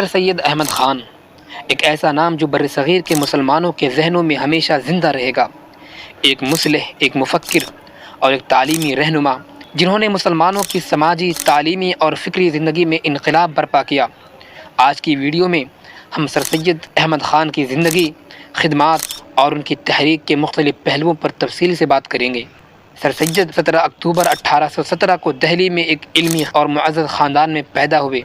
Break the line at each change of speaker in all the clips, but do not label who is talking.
سر سید احمد خان ایک ایسا نام جو بر صغیر کے مسلمانوں کے ذہنوں میں ہمیشہ زندہ رہے گا، ایک مصلح، ایک مفکر اور ایک تعلیمی رہنما جنہوں نے مسلمانوں کی سماجی، تعلیمی اور فکری زندگی میں انقلاب برپا کیا۔ آج کی ویڈیو میں ہم سر سید احمد خان کی زندگی، خدمات اور ان کی تحریک کے مختلف پہلوؤں پر تفصیل سے بات کریں گے۔ سر سید 17 اکتوبر 1817 کو دہلی میں ایک علمی اور معزز خاندان میں پیدا ہوئے۔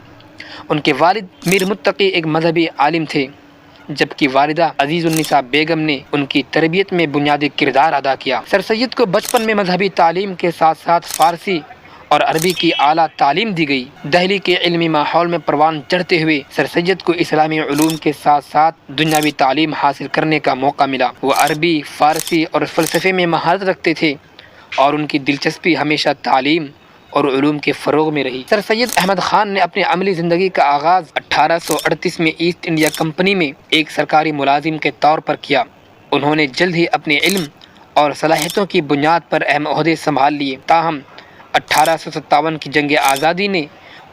ان کے والد میر متقی ایک مذہبی عالم تھے، جبکہ والدہ عزیز النساء بیگم نے ان کی تربیت میں بنیادی کردار ادا کیا۔ سر سید کو بچپن میں مذہبی تعلیم کے ساتھ ساتھ فارسی اور عربی کی اعلیٰ تعلیم دی گئی۔ دہلی کے علمی ماحول میں پروان چڑھتے ہوئے سر سید کو اسلامی علوم کے ساتھ ساتھ دنیاوی تعلیم حاصل کرنے کا موقع ملا۔ وہ عربی، فارسی اور فلسفے میں مہارت رکھتے تھے اور ان کی دلچسپی ہمیشہ تعلیم اور علوم کے فروغ میں رہی۔ سر سید احمد خان نے اپنی عملی زندگی کا آغاز 1838 میں ایسٹ انڈیا کمپنی میں ایک سرکاری ملازم کے طور پر کیا۔ انہوں نے جلد ہی اپنے علم اور صلاحیتوں کی بنیاد پر اہم عہدے سنبھال لیے، تاہم 1857 کی جنگ آزادی نے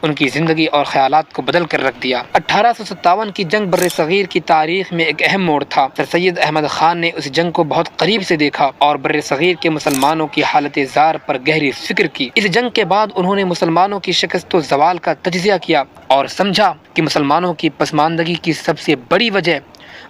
ان کی زندگی اور خیالات کو بدل کر رکھ دیا۔ 1857 کی جنگ بر صغیر کی تاریخ میں ایک اہم موڑ تھا۔ سر سید احمد خان نے اس جنگ کو بہت قریب سے دیکھا اور بر صغیر کے مسلمانوں کی حالت زار پر گہری فکر کی۔ اس جنگ کے بعد انہوں نے مسلمانوں کی شکست و زوال کا تجزیہ کیا اور سمجھا کہ مسلمانوں کی پسماندگی کی سب سے بڑی وجہ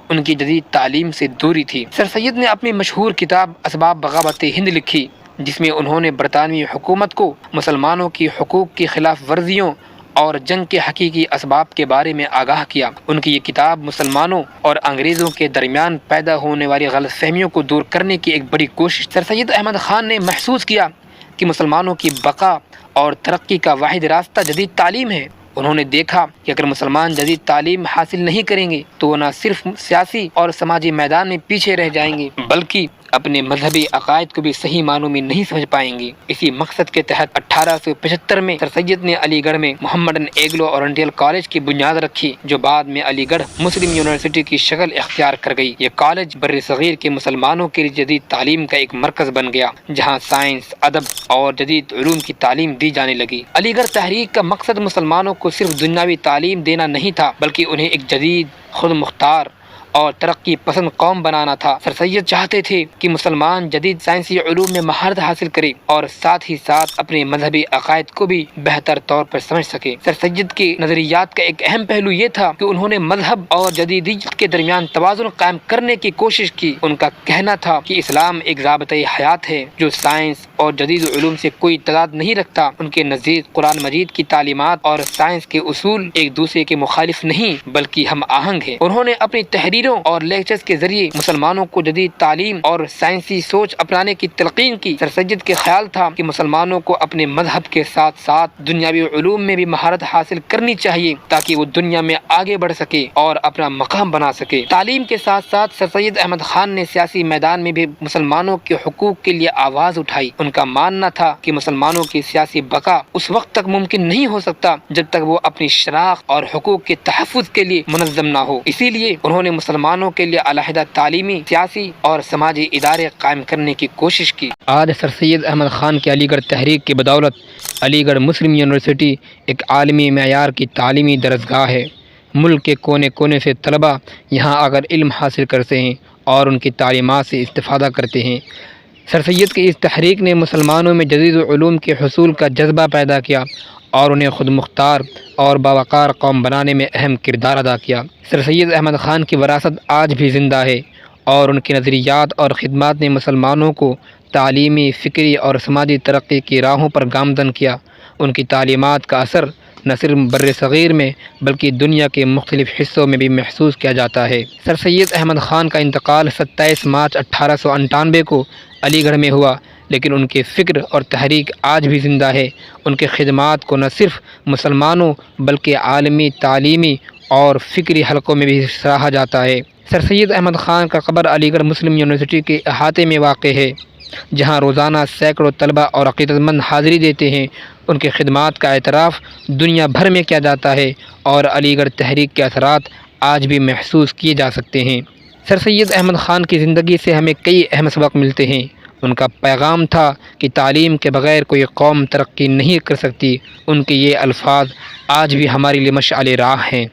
ان کی جدید تعلیم سے دوری تھی۔ سر سید نے اپنی مشہور کتاب اسباب بغاوت ہند لکھی، جس میں انہوں نے برطانوی حکومت کو مسلمانوں کی حقوق کی خلاف ورزیوں اور جنگ کے حقیقی اسباب کے بارے میں آگاہ کیا۔ ان کی یہ کتاب مسلمانوں اور انگریزوں کے درمیان پیدا ہونے والی غلط فہمیوں کو دور کرنے کی ایک بڑی کوشش۔ سر سید احمد خان نے محسوس کیا کہ مسلمانوں کی بقا اور ترقی کا واحد راستہ جدید تعلیم ہے۔ انہوں نے دیکھا کہ اگر مسلمان جدید تعلیم حاصل نہیں کریں گے تو وہ نہ صرف سیاسی اور سماجی میدان میں پیچھے رہ جائیں گے، بلکہ اپنے مذہبی عقائد کو بھی صحیح معنوں میں نہیں سمجھ پائیں گے۔ اسی مقصد کے تحت 1875 میں سر سید نے علی گڑھ میں محمدن اینگلو اورینٹل کالج کی بنیاد رکھی، جو بعد میں علی گڑھ مسلم یونیورسٹی کی شکل اختیار کر گئی۔ یہ کالج بر صغیر کے مسلمانوں کے لیے جدید تعلیم کا ایک مرکز بن گیا، جہاں سائنس، ادب اور جدید علوم کی تعلیم دی جانے لگی۔ علی گڑھ تحریک کا مقصد مسلمانوں کو صرف دنیاوی تعلیم دینا نہیں تھا، بلکہ انہیں ایک جدید، خود مختار اور ترقی پسند قوم بنانا تھا۔ سر سید چاہتے تھے کہ مسلمان جدید سائنسی علوم میں مہارت حاصل کرے اور ساتھ ہی ساتھ اپنے مذہبی عقائد کو بھی بہتر طور پر سمجھ سکے۔ سر سید کے نظریات کا ایک اہم پہلو یہ تھا کہ انہوں نے مذہب اور جدیدیت کے درمیان توازن قائم کرنے کی کوشش کی۔ ان کا کہنا تھا کہ اسلام ایک ضابطۂ حیات ہے جو سائنس اور جدید علوم سے کوئی تضاد نہیں رکھتا۔ ان کے نزدیک قرآن مجید کی تعلیمات اور سائنس کے اصول ایک دوسرے کے مخالف نہیں بلکہ ہم آہنگ ہیں۔ انہوں نے اپنی تحریروں اور لیکچرز کے ذریعے مسلمانوں کو جدید تعلیم اور سائنسی سوچ اپنانے کی تلقین کی۔ سر سید کے خیال تھا کہ مسلمانوں کو اپنے مذہب کے ساتھ ساتھ دنیاوی علوم میں بھی مہارت حاصل کرنی چاہیے تاکہ وہ دنیا میں آگے بڑھ سکے اور اپنا مقام بنا سکے۔ تعلیم کے ساتھ ساتھ سر سید احمد خان نے سیاسی میدان میں بھی مسلمانوں کے حقوق کے لیے آواز اٹھائی۔ ان کا ماننا تھا کہ مسلمانوں کی سیاسی بقا اس وقت تک ممکن نہیں ہو سکتا جب تک وہ اپنی شناخت اور حقوق کے تحفظ کے لیے منظم نہ ہو۔ اسی لیے انہوں نے مسلمانوں کے لیے علیحدہ تعلیمی، سیاسی اور سماجی ادارے قائم کرنے کی کوشش کی۔ آج سر سید احمد خان کی علی گڑھ تحریک کی بدولت علی گڑھ مسلم یونیورسٹی ایک عالمی معیار کی تعلیمی درسگاہ ہے۔ ملک کے کونے کونے سے طلباء یہاں آ کر علم حاصل کرتے ہیں اور ان کی تعلیمات سے استفادہ کرتے ہیں۔ سر سید کی اس تحریک نے مسلمانوں میں جدید علوم کے حصول کا جذبہ پیدا کیا اور انہیں خود مختار اور باوقار قوم بنانے میں اہم کردار ادا کیا۔ سر سید احمد خان کی وراثت آج بھی زندہ ہے اور ان کے نظریات اور خدمات نے مسلمانوں کو تعلیمی، فکری اور سماجی ترقی کی راہوں پر گامزن کیا۔ ان کی تعلیمات کا اثر نہ صرف بر صغیر میں بلکہ دنیا کے مختلف حصوں میں بھی محسوس کیا جاتا ہے۔ سر سید احمد خان کا انتقال 27 مارچ 1898 کو علی گڑھ میں ہوا، لیکن ان کے فکر اور تحریک آج بھی زندہ ہے۔ ان کے خدمات کو نہ صرف مسلمانوں بلکہ عالمی تعلیمی اور فکری حلقوں میں بھی سراہا جاتا ہے۔ سر سید احمد خان کا قبر علی گڑھ مسلم یونیورسٹی کے احاطے میں واقع ہے، جہاں روزانہ سینکڑوں طلباء اور عقیدت مند حاضری دیتے ہیں۔ ان کے خدمات کا اعتراف دنیا بھر میں کیا جاتا ہے اور علی گڑھ تحریک کے اثرات آج بھی محسوس کیے جا سکتے ہیں۔ سر سید احمد خان کی زندگی سے ہمیں کئی اہم سبق ملتے ہیں۔ ان کا پیغام تھا کہ تعلیم کے بغیر کوئی قوم ترقی نہیں کر سکتی۔ ان کے یہ الفاظ آج بھی ہمارے لیے مشعل راہ ہیں۔